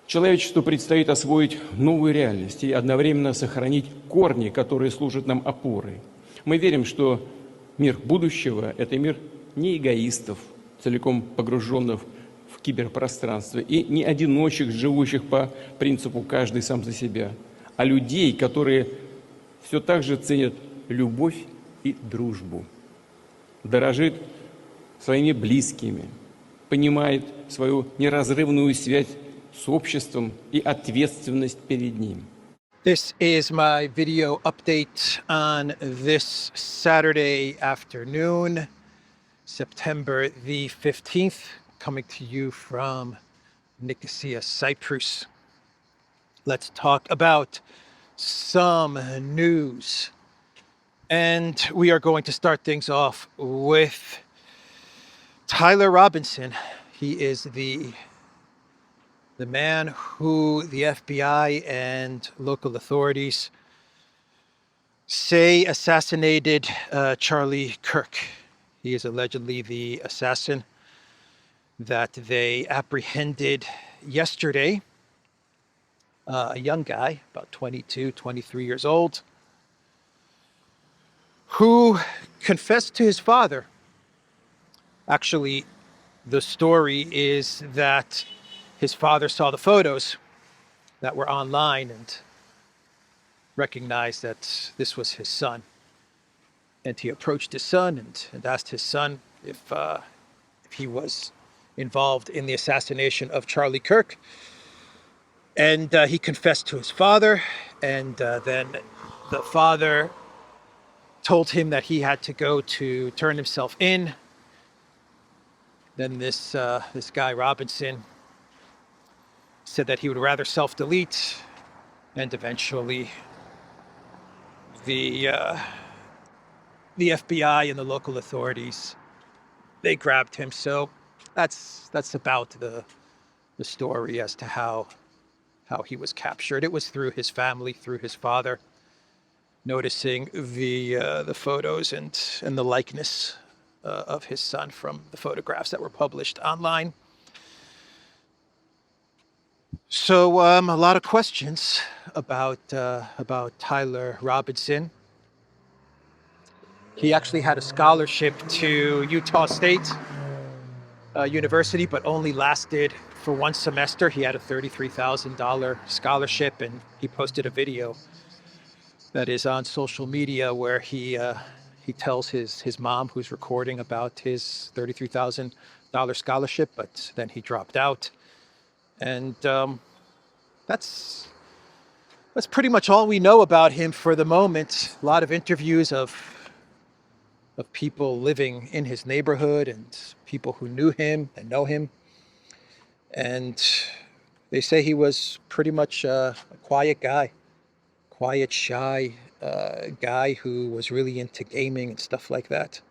Человечеству предстоит освоить новую реальность и одновременно сохранить корни, которые служат нам опорой. Мы верим, что мир будущего – это мир не эгоистов, целиком погруженных в киберпространство, и не одиночек, живущих по принципу «каждый сам за себя», а людей, которые все так же ценят любовь и дружбу, дорожит своими близкими, понимает свою неразрывную связь с обществом и ответственность перед ним. This is my video update on this Saturday afternoon, September the 15th, coming to you from Nicosia, Cyprus. Let's talk about some news. And we are going to start things off with Tyler Robinson. He is the man who the FBI and local authorities say assassinated Charlie Kirk. He is allegedly the assassin that they apprehended yesterday. A young guy, about 22, 23 years old, who confessed to his father. Actually, the story is that his father saw the photos that were online and recognized that this was his son. And he approached his son and asked his son if he was involved in the assassination of Charlie Kirk. And he confessed to his father, and then the father told him that he had to go to turn himself in. Then this guy Robinson said that he would rather self-delete, and eventually the FBI and the local authorities, they grabbed him. So that's about the story as to how he was captured. It was through his family, through his father, noticing the photos and the likeness of his son from the photographs that were published online. So a lot of questions about Tyler Robinson. He actually had a scholarship to Utah State University, but only lasted for one semester. He had a $33,000 scholarship, and he posted a video that is on social media where he tells his mom, who's recording, about his $33,000 scholarship, but then he dropped out. And that's pretty much all we know about him for the moment. A lot of interviews of people living in his neighborhood and people who knew him and know him. And they say he was pretty much a quiet guy, quiet, shy guy who was really into gaming and stuff like that.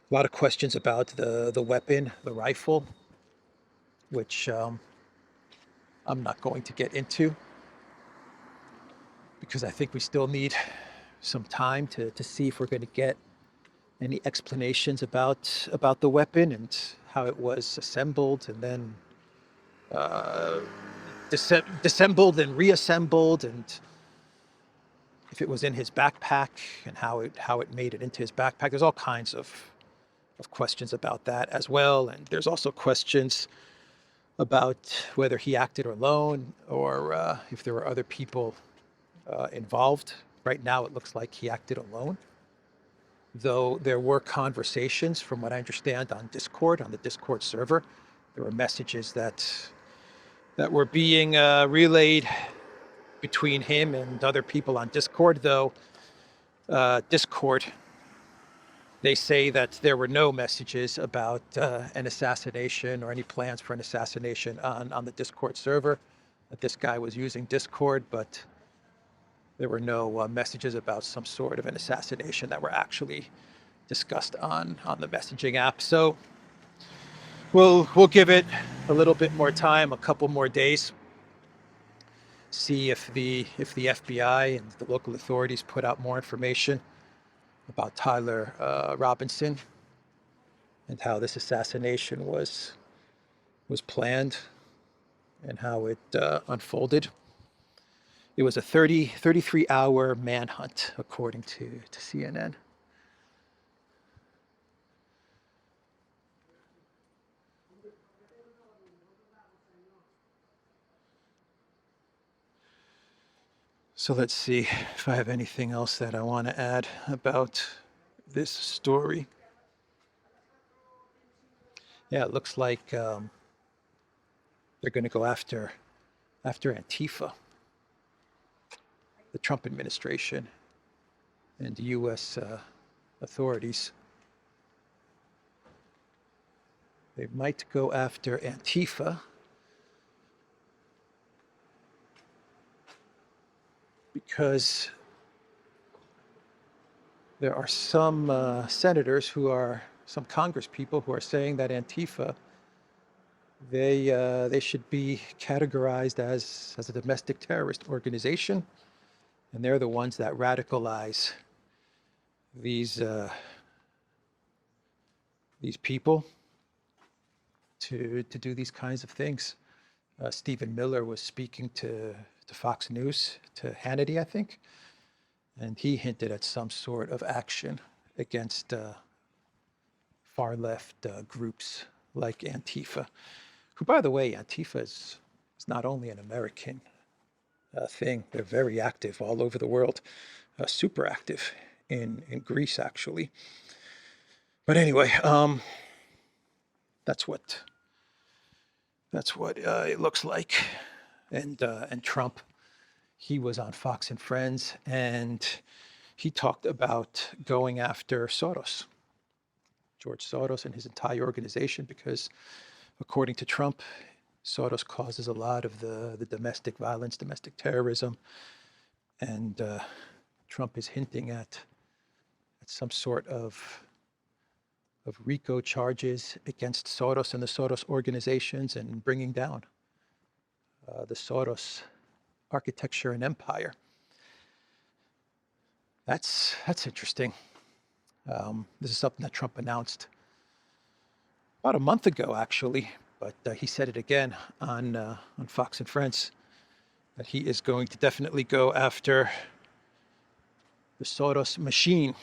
A lot of questions about the weapon, the rifle, which I'm not going to get into because I think we still need some time to see if we're going to get any explanations about the weapon and how it was assembled and then disassembled and reassembled, and if it was in his backpack and how it made it into his backpack. There's all kinds of questions about that as well. And there's also questions about whether he acted alone or if there were other people involved. Right now, it looks like he acted alone, though there were conversations, from what I understand, on Discord, on the Discord server. There were messages that were being relayed between him and other people on Discord, though Discord, they say that there were no messages about an assassination or any plans for an assassination on the Discord server, that this guy was using Discord, but there were no messages about some sort of an assassination that were actually discussed on the messaging app. So we'll give it a little bit more time, a couple more days, see if the FBI and the local authorities put out more information about Tyler Robinson and how this assassination was was planned and how it unfolded. It was a 33-hour manhunt, according to CNN. So let's see if I have anything else that I want to add about this story. Yeah, it looks like they're going to go after Antifa, the Trump administration, and the U.S. Authorities. They might go after Antifa because there are some senators some Congress people who are saying that Antifa, they should be categorized as a domestic terrorist organization, and they're the ones that radicalize these people to do these kinds of things. Stephen Miller was speaking to Fox News, to Hannity, I think, and he hinted at some sort of action against far left groups like Antifa, who, by the way, Antifa is not only an American thing. They're very active all over the world, super active in Greece, actually. But anyway, that's what it looks like. And Trump, he was on Fox and Friends, and he talked about going after George Soros and his entire organization, because according to Trump, Soros causes a lot of the domestic violence, domestic terrorism, and Trump is hinting at some sort of RICO charges against Soros and the Soros organizations, and bringing down the Soros architecture and empire. That's interesting. This is something that Trump announced about a month ago, actually, but he said it again on Fox and Friends, that he is going to definitely go after the Soros machine.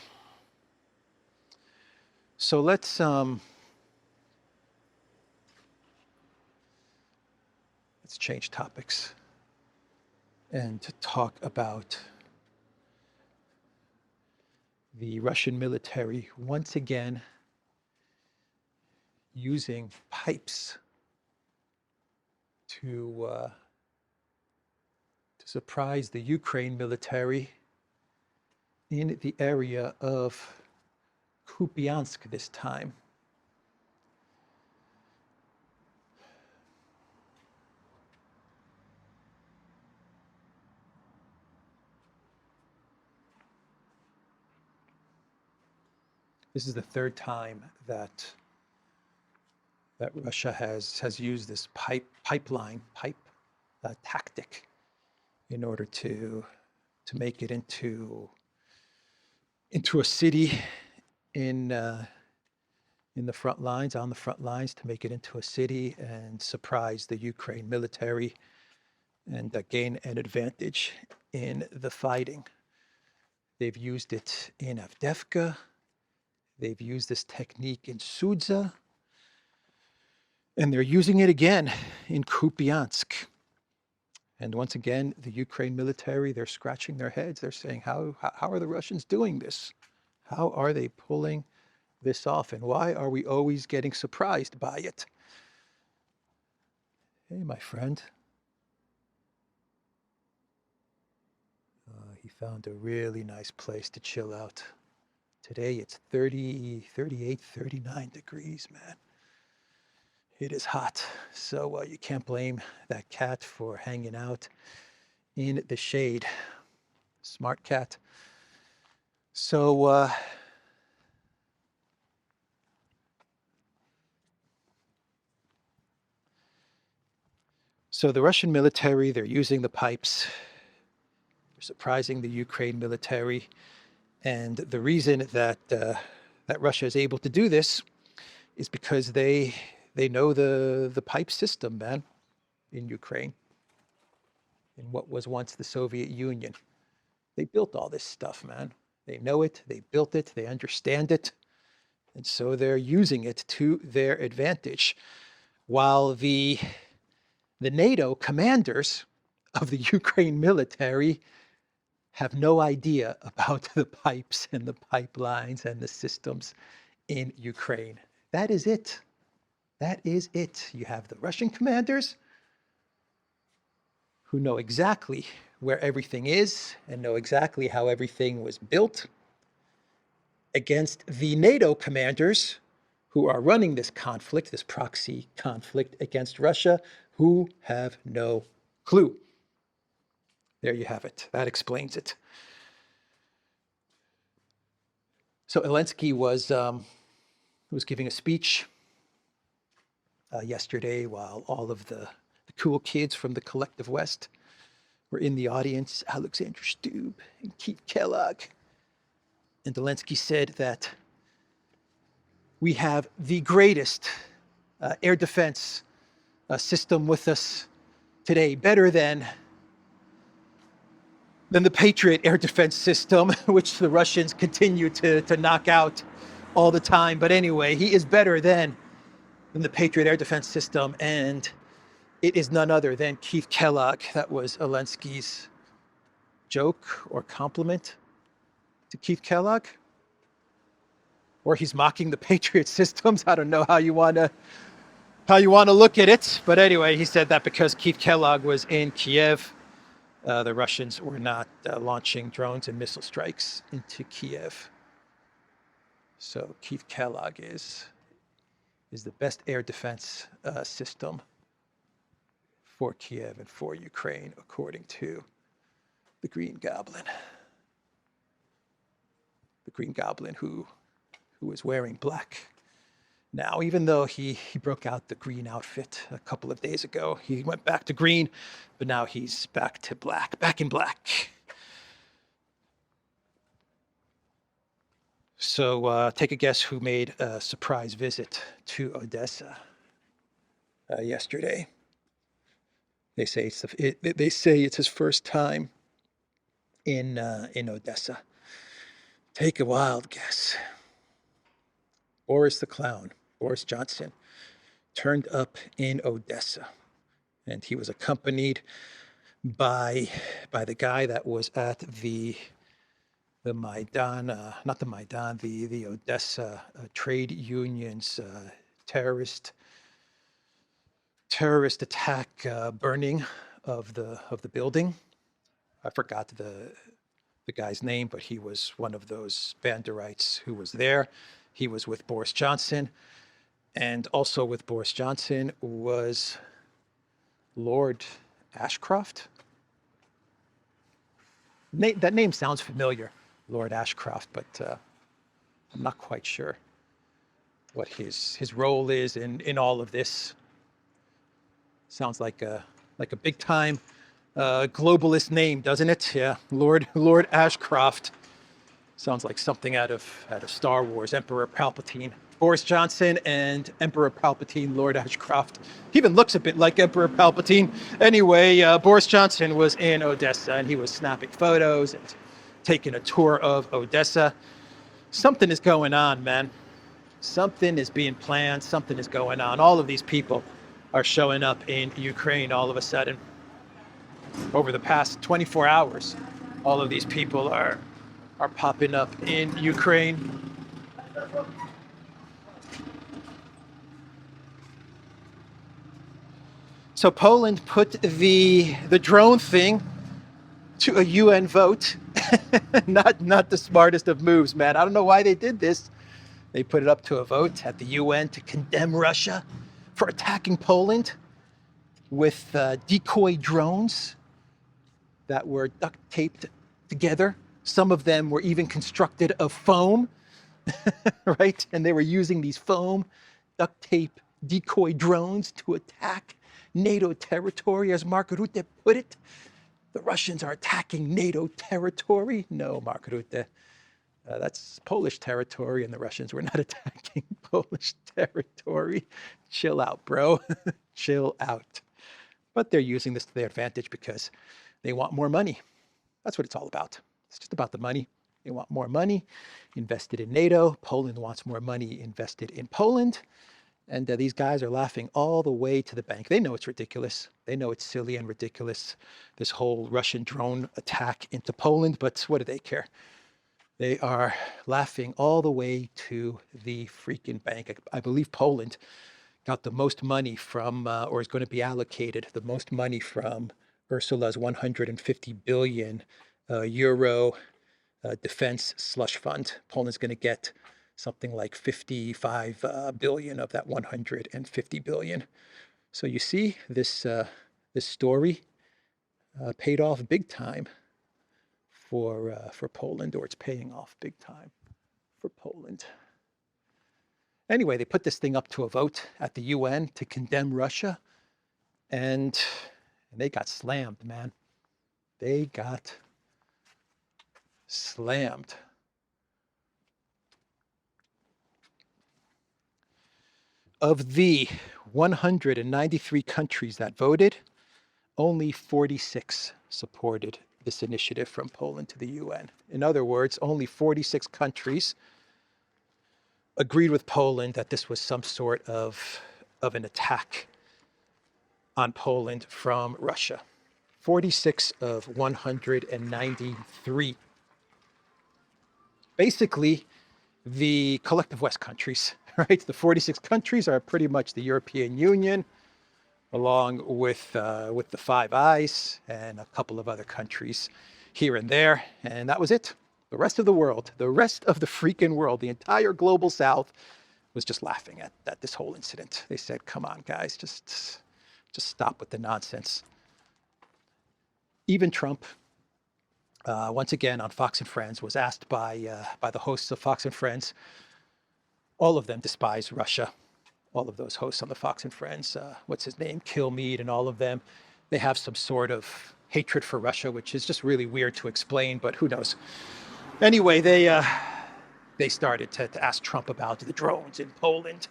So let's change topics and to talk about the Russian military once again using pipes to surprise the Ukraine military in the area of Kupyansk this time. This is the third time that Russia has used this pipeline tactic in order to make it into a city in the front lines, on the front lines, to make it into a city and surprise the Ukraine military and gain an advantage in the fighting. They've used it in Avdiivka. They've used this technique in Sudza. And they're using it again in Kupyansk. And once again, the Ukraine military, they're scratching their heads. They're saying, how are the Russians doing this? How are they pulling this off? And why are we always getting surprised by it? Hey, my friend. He found a really nice place to chill out. Today it's 30, 38, 39 degrees, man. It is hot. So you can't blame that cat for hanging out in the shade. Smart cat. So the Russian military, they're using the pipes. They're surprising the Ukraine military. And the reason that Russia is able to do this is because they They know the pipe system, man, in Ukraine, in what was once the Soviet Union. They built all this stuff, man. They know it, they built it, they understand it, and so they're using it to their advantage. While the NATO commanders of the Ukraine military have no idea about the pipes and the pipelines and the systems in Ukraine. That is it. That is it. You have the Russian commanders who know exactly where everything is and know exactly how everything was built, against the NATO commanders who are running this conflict, this proxy conflict against Russia, who have no clue. There you have it. That explains it. So Zelensky was giving a speech yesterday while all of the cool kids from the collective West were in the audience, Alexander Stubb and Keith Kellogg. And Zelensky said that we have the greatest air defense system with us today, better than the Patriot air defense system, which the Russians continue to knock out all the time. But anyway, he is better than the Patriot air defense system, and it is none other than Keith Kellogg. That was Zelensky's joke or compliment to Keith Kellogg. Or he's mocking the Patriot systems. I don't know how you want to look at it. But anyway, he said that because Keith Kellogg was in Kiev, the Russians were not launching drones and missile strikes into Kiev. So Keith Kellogg is the best air defense system for Kiev and for Ukraine, according to the Green Goblin. The Green Goblin who is wearing black now, even though he broke out the green outfit a couple of days ago. He went back to green, but now he's back to black, back in black. So take a guess who made a surprise visit to Odessa yesterday. They say it's his first time in Odessa. Take a wild guess. Boris the Clown, Boris Johnson, turned up in Odessa, and he was accompanied by the guy that was at the Maidan, not the Maidan, the Odessa trade unions terrorist attack burning of the building. I forgot the guy's name, but he was one of those Banderites who was there. He was with Boris Johnson, and also with Boris Johnson was Lord Ashcroft. That name sounds familiar, Lord Ashcroft, but I'm not quite sure what his role is in all of this. Sounds like a big time globalist name, doesn't it? Yeah, Lord Ashcroft. Sounds like something out of Star Wars, Emperor Palpatine. Boris Johnson and Emperor Palpatine, Lord Ashcroft. He even looks a bit like Emperor Palpatine. Anyway, Boris Johnson was in Odessa, and he was snapping photos and taking a tour of Odessa. Something is going on, man. Something is being planned. Something is going on. All of these people are showing up in Ukraine all of a sudden. Over the past 24 hours, all of these people are popping up in Ukraine. So Poland put the drone thing to a UN vote. not the smartest of moves, man. I don't know why they did this. They put it up to a vote at the UN to condemn Russia for attacking Poland with decoy drones that were duct taped together. Some of them were even constructed of foam, right? And they were using these foam duct tape decoy drones to attack NATO territory, as Mark Rutte put it. The Russians are attacking NATO territory. No, Mark Rutte, That's Polish territory, and the Russians were not attacking Polish territory. Chill out, bro. Chill out. But they're using this to their advantage because they want more money. That's what it's all about. It's just about the money. They want more money invested in NATO. Poland wants more money invested in Poland. And these guys are laughing all the way to the bank. They know it's ridiculous. They know it's silly and ridiculous, this whole Russian drone attack into Poland. But what do they care? They are laughing all the way to the freaking bank. I believe Poland got the most money from, or is going to be allocated the most money from Ursula's 150 billion euro defense slush fund. Poland's going to get something like 55 billion of that 150 billion. So you see, this story paid off big time for Poland, or it's paying off big time for Poland. Anyway, they put this thing up to a vote at the UN to condemn Russia, and they got slammed, man. They got slammed. Of the 193 countries that voted, only 46 supported this initiative from Poland to the UN. In other words, only 46 countries agreed with Poland that this was some sort of an attack on Poland from Russia. 46 of 193. Basically, the collective West countries, right? The 46 countries are pretty much the European Union, along with the Five Eyes and a couple of other countries here and there, and that was it. The rest of the world, the rest of the freaking world, the entire global South was just laughing at this whole incident. They said, "Come on, guys, just stop with the nonsense." Even Trump, once again on Fox and Friends, was asked by the hosts of Fox and Friends. All of them despise Russia. All of those hosts on the Fox and Friends, what's his name, Kilmeade, and all of them, they have some sort of hatred for Russia, which is just really weird to explain, but who knows. Anyway, they started to ask Trump about the drones in Poland,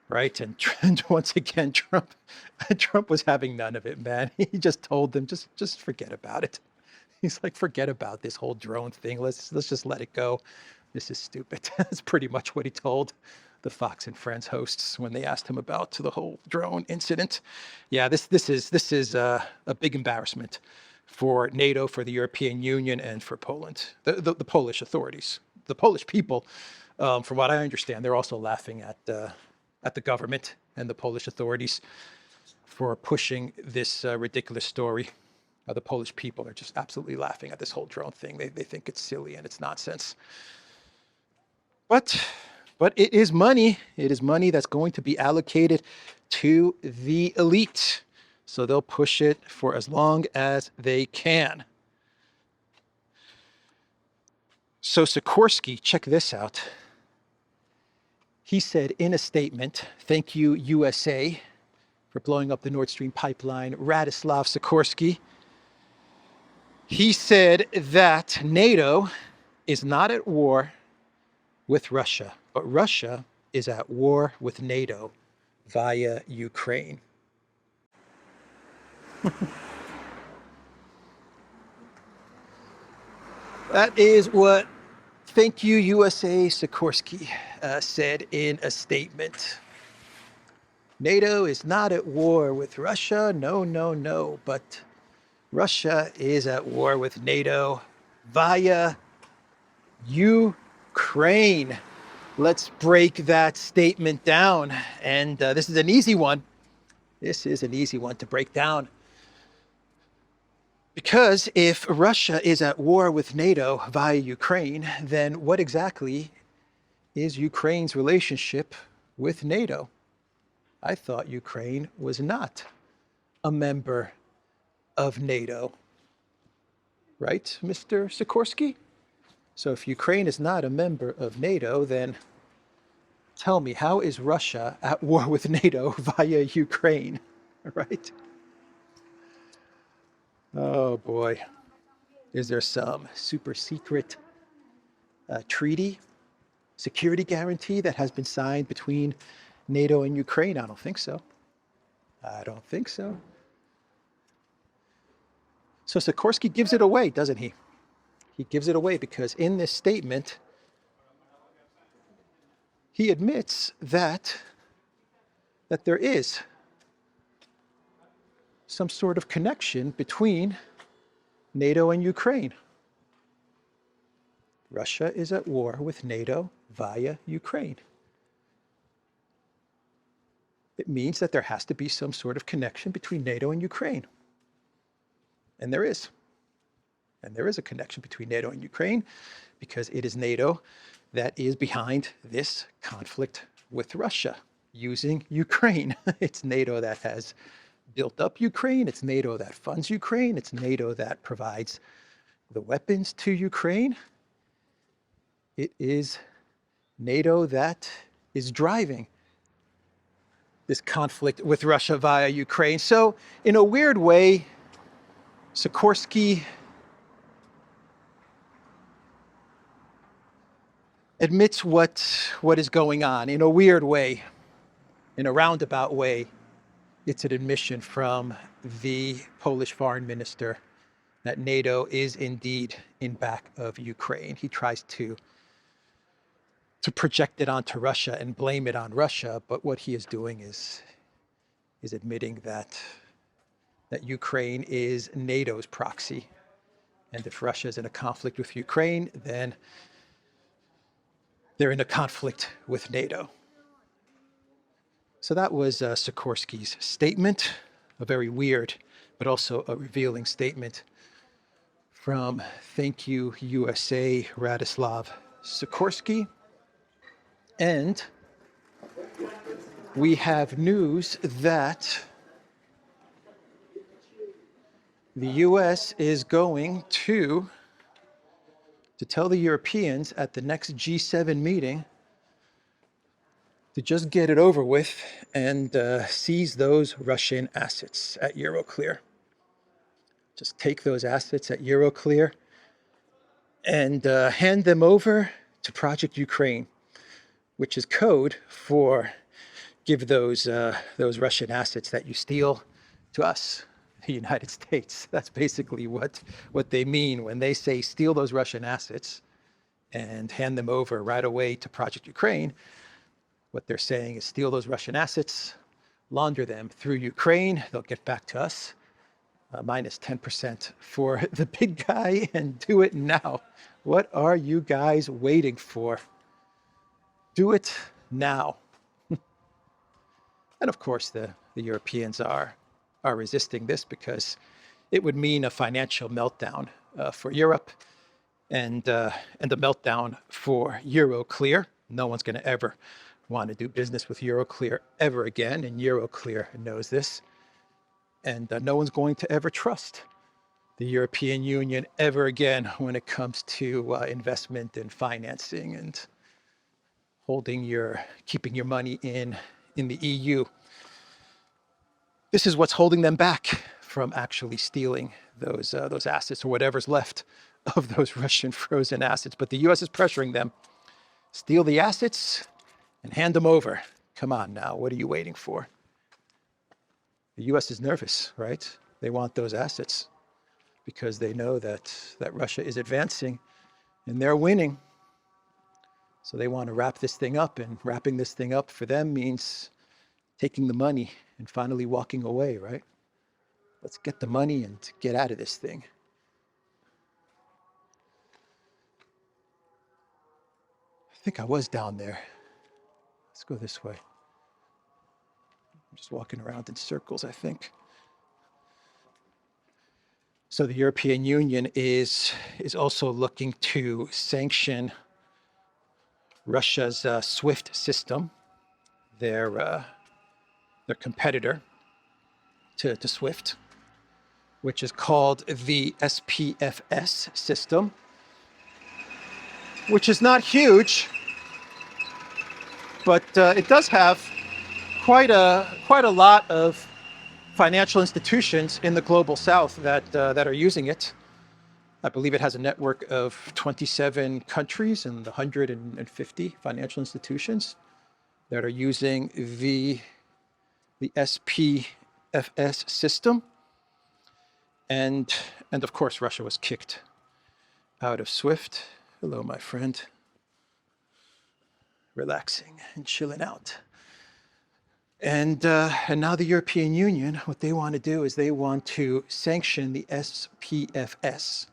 right? And once again, Trump was having none of it, man. He just told them, just forget about it. He's like, forget about this whole drone thing. Let's just let it go. This is stupid. That's pretty much what he told the Fox and Friends hosts when they asked him about the whole drone incident. Yeah, this is a big embarrassment for NATO, for the European Union, and for Poland. The Polish authorities, the Polish people, from what I understand, they're also laughing at the government and the Polish authorities for pushing this ridiculous story. The Polish people are just absolutely laughing at this whole drone thing. They think it's silly and it's nonsense. But it is money. It is money that's going to be allocated to the elite. So they'll push it for as long as they can. So Sikorsky, check this out. He said in a statement, "Thank you, USA, for blowing up the Nord Stream pipeline." Radoslav Sikorsky. He said that NATO is not at war with Russia, but Russia is at war with NATO via Ukraine. That is what Thank You USA Sikorsky said in a statement. NATO is not at war with Russia. No, but Russia is at war with NATO via Ukraine. Let's break that statement down. And this is an easy one. This is an easy one to break down. Because if Russia is at war with NATO via Ukraine, then what exactly is Ukraine's relationship with NATO? I thought Ukraine was not a member of NATO. Right, Mr. Sikorsky? So if Ukraine is not a member of NATO, then tell me, how is Russia at war with NATO via Ukraine? Right? Oh boy. Is there some super secret treaty, security guarantee that has been signed between NATO and Ukraine? I don't think so. I don't think so. So Sikorsky gives it away, doesn't he? He gives it away because in this statement, he admits that there is some sort of connection between NATO and Ukraine. Russia is at war with NATO via Ukraine. It means that there has to be some sort of connection between NATO and Ukraine. And there is. And there is a connection between NATO and Ukraine because it is NATO that is behind this conflict with Russia using Ukraine. It's NATO that has built up Ukraine. It's NATO that funds Ukraine. It's NATO that provides the weapons to Ukraine. It is NATO that is driving this conflict with Russia via Ukraine. So in a weird way, Sikorsky admits what is going on. In a weird way, in a roundabout way, it's an admission from the Polish foreign minister that NATO is indeed in back of Ukraine. He tries to project it onto Russia and blame it on Russia, but what he is doing is admitting that Ukraine is NATO's proxy. And if Russia is in a conflict with Ukraine, then they're in a conflict with NATO. So that was Sikorsky's statement, a very weird, but also a revealing statement from Thank You USA, Radoslav Sikorsky. And we have news that the US is going to tell the Europeans at the next G7 meeting to just get it over with and seize those Russian assets at Euroclear. Just take those assets at Euroclear and hand them over to Project Ukraine, which is code for give those Russian assets that you steal to us, the United States. That's basically what they mean when they say steal those Russian assets and hand them over right away to Project Ukraine. What they're saying is steal those Russian assets, launder them through Ukraine. They'll get back to us, minus 10% for the big guy, and do it now. What are you guys waiting for? Do it now. And of course, the Europeans are resisting this because it would mean a financial meltdown for Europe and a meltdown for Euroclear. No one's going to ever want to do business with Euroclear ever again, and Euroclear knows this. And no one's going to ever trust the European Union ever again when it comes to investment and financing and keeping your money in the EU. This is what's holding them back from actually stealing those assets or whatever's left of those Russian frozen assets. But the US is pressuring them. Steal the assets and hand them over. Come on now, what are you waiting for? The US is nervous, right? They want those assets because they know that Russia is advancing and they're winning. So they want to wrap this thing up, and wrapping this thing up for them means taking the money and finally walking away, right? Let's get the money and get out of this thing. I think I was down there. Let's go this way. I'm just walking around in circles, I think. So the European Union is also looking to sanction Russia's SWIFT system, their competitor to SWIFT, which is called the SPFS system, which is not huge, but it does have quite a lot of financial institutions in the global south that are using it. I believe it has a network of 27 countries and 150 financial institutions that are using the SPFS system. And of course, Russia was kicked out of SWIFT. Hello, my friend. Relaxing and chilling out. And now the European Union, what they want to do is they want to sanction the SPFS.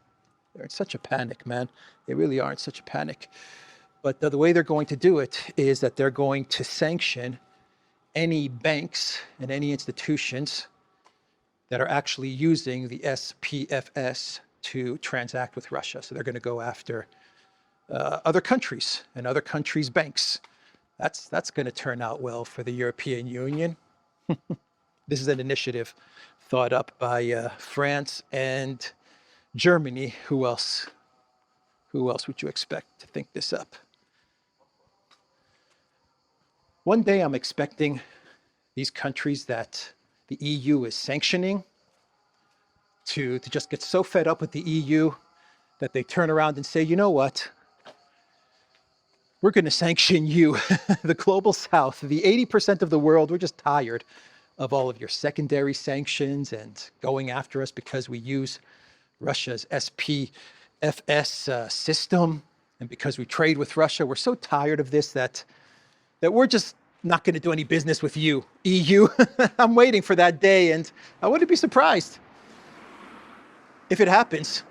They're in such a panic, man. They really are in such a panic. But the way they're going to do it is that they're going to sanction any banks and any institutions that are actually using the SPFS to transact with Russia. So they're going to go after other countries and other countries' banks. That's going to turn out well for the European Union. This is an initiative thought up by France and Germany. Who else would you expect to think this up? One day I'm expecting these countries that the EU is sanctioning to just get so fed up with the EU that they turn around and say, you know what? We're going to sanction you, the global south, the 80% of the world. We're just tired of all of your secondary sanctions and going after us because we use Russia's SPFS system. And because we trade with Russia, we're so tired of this that we're just not going to do any business with you, EU. I'm waiting for that day, and I wouldn't be surprised if it happens.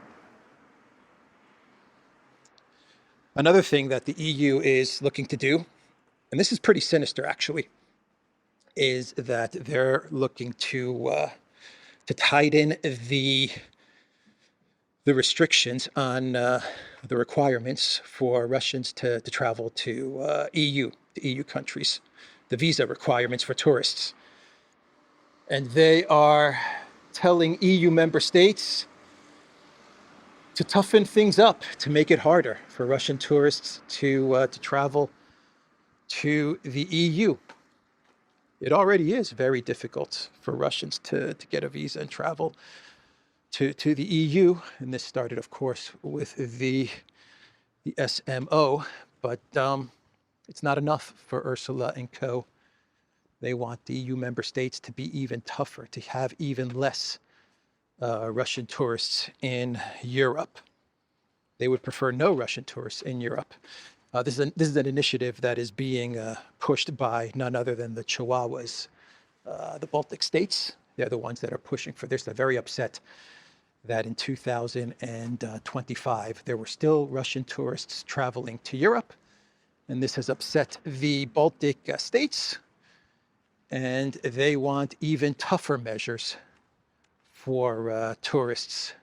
Another thing that the EU is looking to do, and this is pretty sinister actually, is that they're looking to tighten the restrictions on the requirements for Russians to travel to the EU countries, the visa requirements for tourists. And they are telling EU member states to toughen things up, to make it harder for Russian tourists to travel to the EU. It already is very difficult for Russians to get a visa and travel to the EU. And this started, of course, with the SMO, but it's not enough for Ursula and co. They want the EU member states to be even tougher, to have even less Russian tourists in Europe. They would prefer no Russian tourists in Europe. This is an initiative that is being pushed by none other than the Chihuahuas, the Baltic states. They're the ones that are pushing for this. They're very upset that in 2025, there were still Russian tourists traveling to Europe. And this has upset the Baltic states. And they want even tougher measures for tourists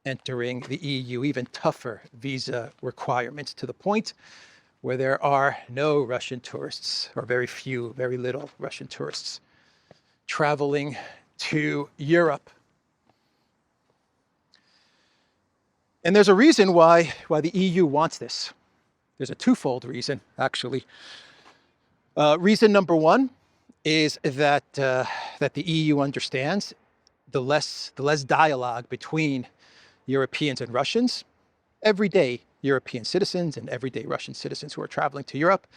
entering the EU, even tougher visa requirements, to the point where there are no Russian tourists, or very few, very little Russian tourists traveling to Europe. And there's a reason why the EU wants this. There's a twofold reason, actually. Reason number one is that the EU understands the less dialogue between Europeans and Russians, everyday European citizens and everyday Russian citizens who are traveling to Europe,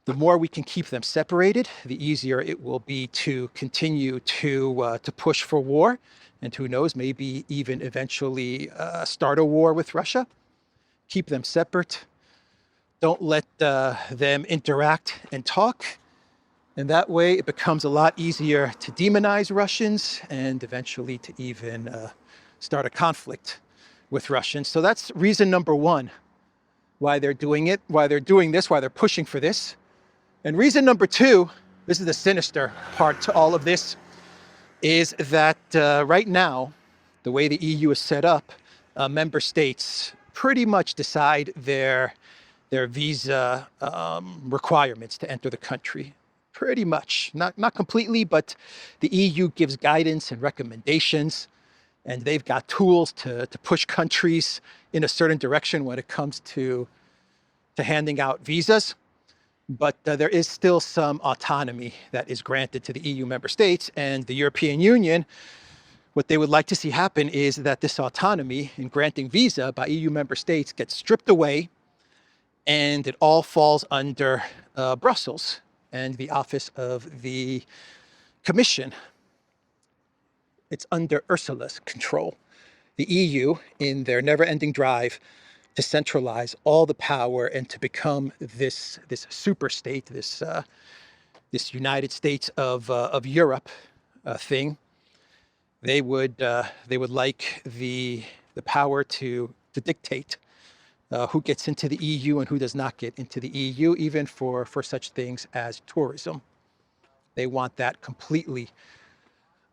the more we can keep them separated, the easier it will be to continue to push for war, and who knows, maybe even eventually start a war with Russia. Keep them separate. Don't let them interact and talk. And that way it becomes a lot easier to demonize Russians and eventually to even start a conflict with Russians. So that's reason number one why they're doing it, why they're doing this, why they're pushing for this. And reason number two, this is the sinister part to all of this, is that right now, the way the EU is set up, member states pretty much decide their visa requirements to enter the country. Pretty much, not completely, but the EU gives guidance and recommendations, and they've got tools to push countries in a certain direction when it comes to handing out visas. But there is still some autonomy that is granted to the EU member states, and the European Union What they would like to see happen is that this autonomy in granting visa by EU member states gets stripped away, and it all falls under Brussels and the office of the Commission. It's under Ursula's control. The EU, in their never-ending drive to centralize all the power and to become this super state, this United States of Europe thing, they would like the power to dictate who gets into the EU and who does not get into the EU, even for such things as tourism. They want that completely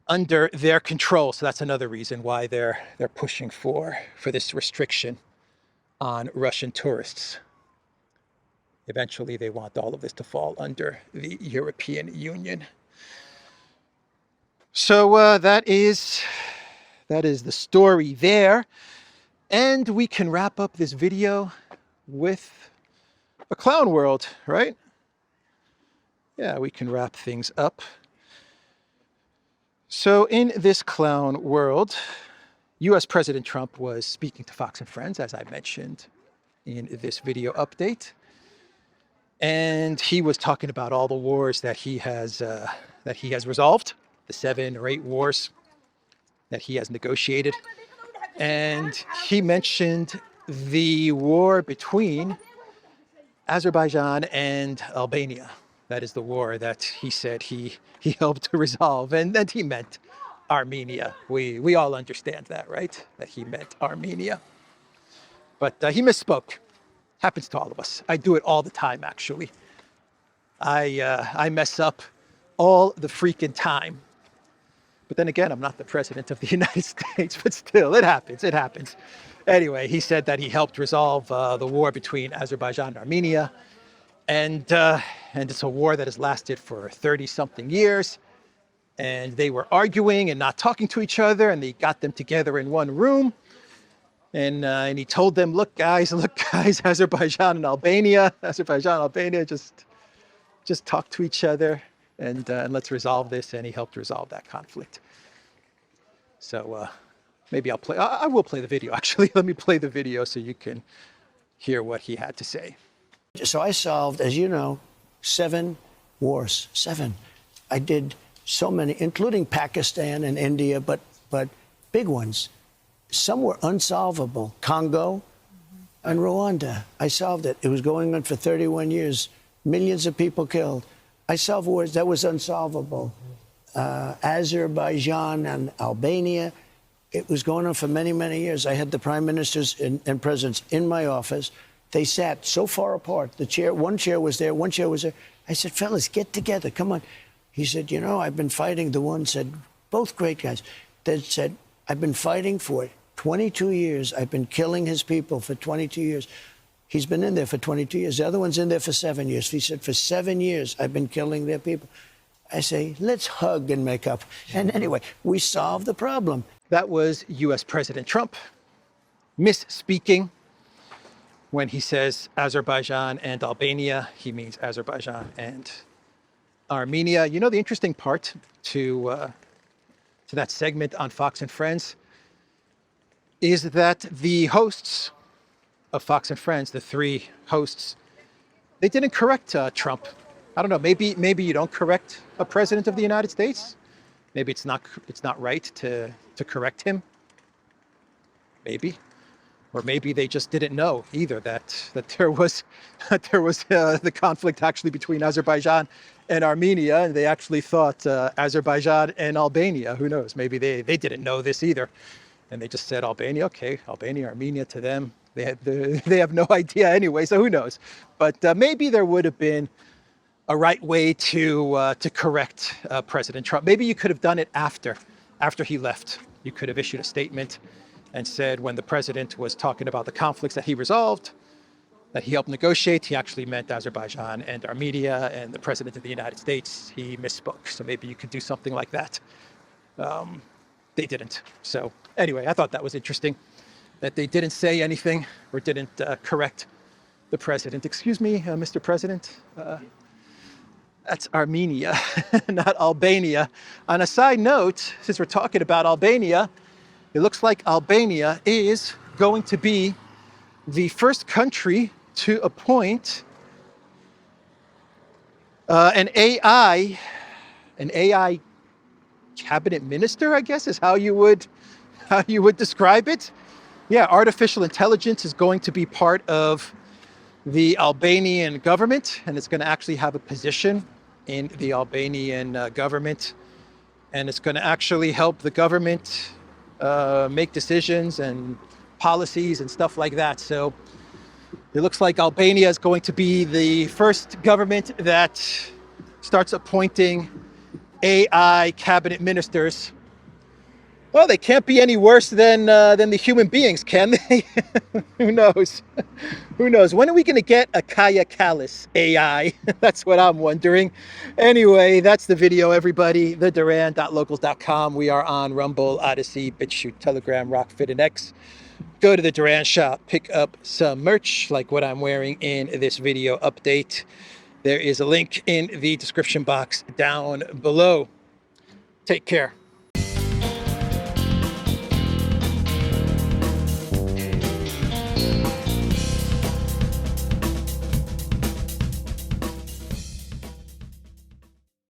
under their control. So that's another reason why they're pushing for this restriction on Russian tourists. Eventually, they want all of this to fall under the European Union. So that is the story there. And we can wrap up this video with a clown world, right? Yeah, we can wrap things up. So in this clown world, US President Trump was speaking to Fox and Friends, as I mentioned in this video update. And he was talking about all the wars that he has resolved, the 7 or 8 wars that he has negotiated. And he mentioned the war between Azerbaijan and Albania. That is the war that he said he helped to resolve. And then he meant Armenia. We all understand that, right? That he meant Armenia. But he misspoke. Happens to all of us. I do it all the time, actually. I mess up all the freaking time. But then again, I'm not the president of the United States, but still, it happens. It happens. Anyway, he said that he helped resolve the war between Azerbaijan and Armenia. And it's a war that has lasted for 30-something years. And they were arguing and not talking to each other, and they got them together in one room. And he told them, look, guys, Azerbaijan and Albania, just talk to each other and let's resolve this. And he helped resolve that conflict. So maybe I will play the video, actually. Let me play the video so you can hear what he had to say. So I solved, as you know, 7 wars, 7. I did so many, including Pakistan and India, but big ones. Some were unsolvable. Congo and Rwanda. I solved it. It was going on for 31 years. Millions of people killed. I solved wars that was unsolvable. Azerbaijan and Albania. It was going on for many, many years. I had the prime ministers and presidents in my office. They sat so far apart. One chair was there, one chair was there. I said, fellas, get together, come on. He said, you know, I've been fighting. The one said, both great guys, that said, I've been fighting for 22 years. I've been killing his people for 22 years. He's been in there for 22 years. The other one's in there for 7 years. He said, for 7 years, I've been killing their people. I say, let's hug and make up. And anyway, we solved the problem. That was US President Trump misspeaking. When he says Azerbaijan and Albania, he means Azerbaijan and Armenia. You know, the interesting part to that segment on Fox and Friends is that the hosts of Fox and Friends, the 3 hosts, they didn't correct Trump. I don't know, maybe you don't correct a president of the United States. Maybe it's not right to correct him. Maybe. Or maybe they just didn't know either that there was the conflict actually between Azerbaijan and Armenia, and they actually thought Azerbaijan and Albania. Who knows? Maybe they didn't know this either, and they just said Albania. Okay, Albania, Armenia. To them, they have no idea anyway. So who knows? But maybe there would have been a right way to correct President Trump. Maybe you could have done it after he left. You could have issued a statement and said when the president was talking about the conflicts that he resolved, that he helped negotiate, he actually meant Azerbaijan and Armenia, and the president of the United States, he misspoke. So maybe you could do something like that. They didn't. So anyway, I thought that was interesting, that they didn't say anything or didn't correct the president. Excuse me, Mr. President. That's Armenia, not Albania. On a side note, since we're talking about Albania, it looks like Albania is going to be the first country to appoint an AI cabinet minister, I guess is how you would describe it. Yeah, artificial intelligence is going to be part of the Albanian government, and it's going to actually have a position in the Albanian government, and it's going to actually help the government make decisions and policies and stuff like that. So it looks like Albania is going to be the first government that starts appointing AI cabinet ministers. Well, they can't be any worse than the human beings, can they? Who knows? Who knows? When are we going to get a Kaya Kallis AI? That's what I'm wondering. Anyway, that's the video, everybody. TheDuran.locals.com. We are on Rumble, Odyssey, BitChute, Telegram, Rockfit, and X. Go to the Duran shop, pick up some merch like what I'm wearing in this video update. There is a link in the description box down below. Take care.